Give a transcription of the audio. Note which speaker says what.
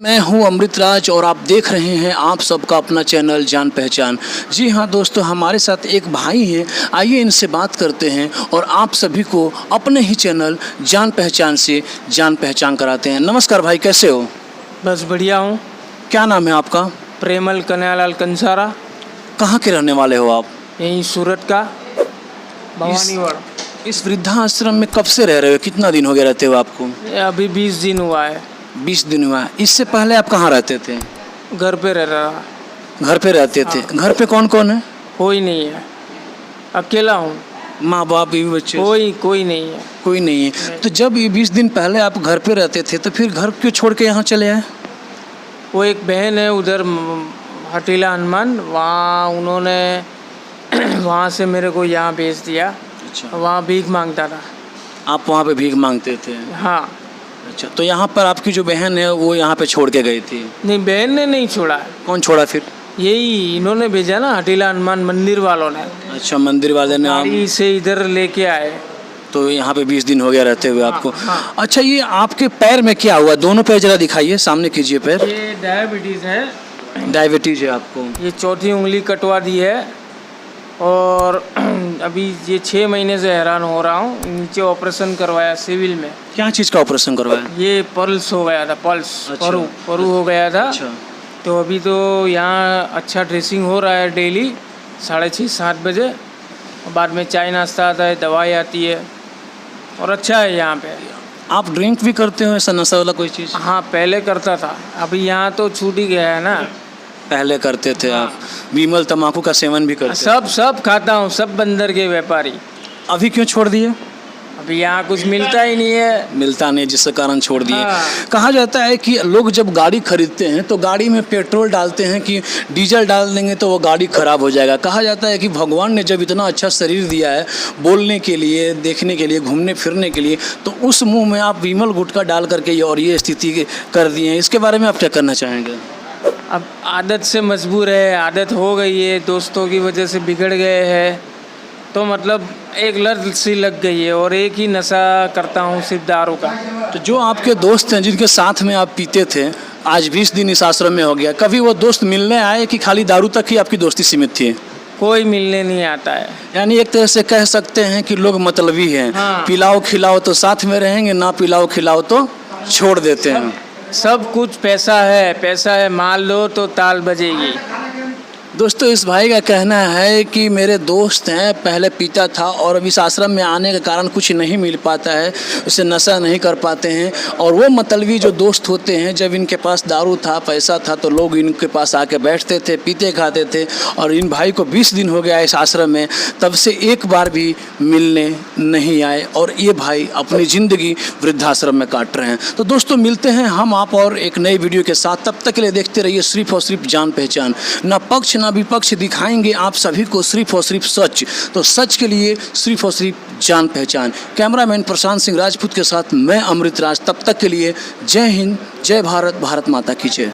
Speaker 1: मैं हूं अमृतराज और आप देख रहे हैं आप सबका अपना चैनल जान पहचान। जी हां दोस्तों, हमारे साथ एक भाई हैं, आइए इनसे बात करते हैं और आप सभी को अपने ही चैनल जान पहचान से जान पहचान कराते हैं। नमस्कार भाई, कैसे हो?
Speaker 2: बस बढ़िया हूँ।
Speaker 1: क्या नाम है आपका?
Speaker 2: प्रेमल कन्हैयालाल कंसारा।
Speaker 1: कहाँ के रहने वाले हो आप?
Speaker 2: यहीं सूरत का भवानीगढ़।
Speaker 1: इस वृद्धाश्रम में कब से रह रहे हो? कितना दिन हो गया रहते हो आपको?
Speaker 2: अभी 20 दिन हुआ है।
Speaker 1: 20 दिन हुआ है। इससे पहले आप कहाँ रहते थे?
Speaker 2: घर पे रह रहा।
Speaker 1: घर पे रहते थे। घर पे कौन कौन है?
Speaker 2: कोई नहीं है, अकेला हूँ।
Speaker 1: माँ बाप बीवी बच्चे?
Speaker 2: कोई नहीं है।
Speaker 1: कोई नहीं है। तो जब ये 20 दिन पहले आप घर पे रहते थे तो फिर घर क्यों छोड़ के यहाँ चले आए?
Speaker 2: वो एक बहन है उधर हटीला हनुमान, वहाँ उन्होंने वहाँ से मेरे को यहाँ भेज दिया।
Speaker 1: अच्छा,
Speaker 2: वहाँ भीख मांगता था।
Speaker 1: आप वहाँ पे भीख मांगते थे?
Speaker 2: हाँ।
Speaker 1: अच्छा, तो यहाँ पर आपकी जो बहन है वो यहाँ पे छोड़ के गई थी?
Speaker 2: नहीं, बहन ने नहीं छोड़ा।
Speaker 1: कौन छोड़ा फिर?
Speaker 2: यही इन्होंने भेजा ना, हटीला हनुमान मंदिर वालों ने।
Speaker 1: अच्छा, मंदिर वाले ने? आप
Speaker 2: गाड़ी से इधर लेके आए।
Speaker 1: तो यहाँ पे 20 दिन हो गया रहते हुए आपको?
Speaker 2: हाँ।
Speaker 1: अच्छा, ये आपके पैर में क्या हुआ? दोनों पैर जरा दिखाइए, सामने कीजिए पैर।
Speaker 2: ये डायबिटीज़ है।
Speaker 1: डायबिटीज है आपको?
Speaker 2: ये चौथी उंगली कटवा दी है और अभी ये 6 महीने से हैरान हो रहा हूँ। नीचे ऑपरेशन करवाया सिविल में।
Speaker 1: क्या चीज़ का ऑपरेशन करवाया?
Speaker 2: ये पल्स हो गया था, पल्स।
Speaker 1: अच्छा।
Speaker 2: परू हो गया था।
Speaker 1: अच्छा।
Speaker 2: तो अभी तो यहाँ अच्छा ड्रेसिंग हो रहा है डेली 6:30-7 बजे। बाद में चाय नाश्ता आता है, दवाई आती है और अच्छा है यहाँ पे।
Speaker 1: आप ड्रिंक भी करते हो, ऐसा नशा वाला कोई चीज़?
Speaker 2: हाँ, पहले करता था, अभी यहाँ तो छूट ही गया है ना।
Speaker 1: पहले करते थे आप? विमल तम्बाकू का सेवन भी करते?
Speaker 2: सब खाता हूँ, सब बंदर के व्यापारी।
Speaker 1: अभी क्यों छोड़ दिए?
Speaker 2: अभी यहाँ कुछ मिलता ही नहीं है।
Speaker 1: मिलता नहीं, जिसके कारण छोड़ दिए।
Speaker 2: हाँ।
Speaker 1: कहा जाता है कि लोग जब गाड़ी खरीदते हैं तो गाड़ी में पेट्रोल डालते हैं कि डीजल डाल देंगे तो वो गाड़ी खराब हो जाएगा। कहा जाता है कि भगवान ने जब इतना अच्छा शरीर दिया है बोलने के लिए, देखने के लिए, घूमने फिरने के लिए, तो उस मुंह में आप विमल गुटखा डाल करके और ये स्थिति कर दिए हैं। इसके बारे में आप क्या करना चाहेंगे?
Speaker 2: अब आदत से मजबूर है, आदत हो गई है, दोस्तों की वजह से बिगड़ गए हैं, तो मतलब एक लत सी लग गई है और एक ही नशा करता हूँ, सिर्फ दारू का।
Speaker 1: तो जो आपके दोस्त हैं जिनके साथ में आप पीते थे, आज 20 दिन इस आश्रम में हो गया, कभी वो दोस्त मिलने आए कि खाली दारू तक ही आपकी दोस्ती सीमित थी?
Speaker 2: कोई मिलने नहीं आता है।
Speaker 1: यानी एक तरह से कह सकते हैं कि लोग मतलबी हैं।
Speaker 2: हाँ।
Speaker 1: पिलाओ खिलाओ तो साथ में रहेंगे, ना पिलाओ खिलाओ तो छोड़ देते हैं।
Speaker 2: सब कुछ पैसा है, मान लो तो ताल बजेगी।
Speaker 1: दोस्तों, इस भाई का कहना है कि मेरे दोस्त हैं, पहले पीता था और अब इस आश्रम में आने के कारण कुछ नहीं मिल पाता है, उसे नशा नहीं कर पाते हैं। और वो मतलबी जो दोस्त होते हैं, जब इनके पास दारू था, पैसा था, तो लोग इनके पास आके बैठते थे, पीते खाते थे। और इन भाई को 20 दिन हो गया इस आश्रम में, तब से एक बार भी मिलने नहीं आए और ये भाई अपनी ज़िंदगी वृद्धाश्रम में काट रहे हैं। तो दोस्तों, मिलते हैं हम आप और एक नई वीडियो के साथ। तब तक के लिए देखते रहिए सिर्फ और सिर्फ जान पहचान। ना पक्ष ना विपक्ष, दिखाएंगे आप सभी को सिर्फ और सिर्फ सच। तो सच के लिए सिर्फ और सिर्फ जान पहचान। कैमरामैन प्रशांत सिंह राजपूत के साथ मैं अमृतराज। तब तक के लिए जय हिंद, जय भारत, भारत माता की जय।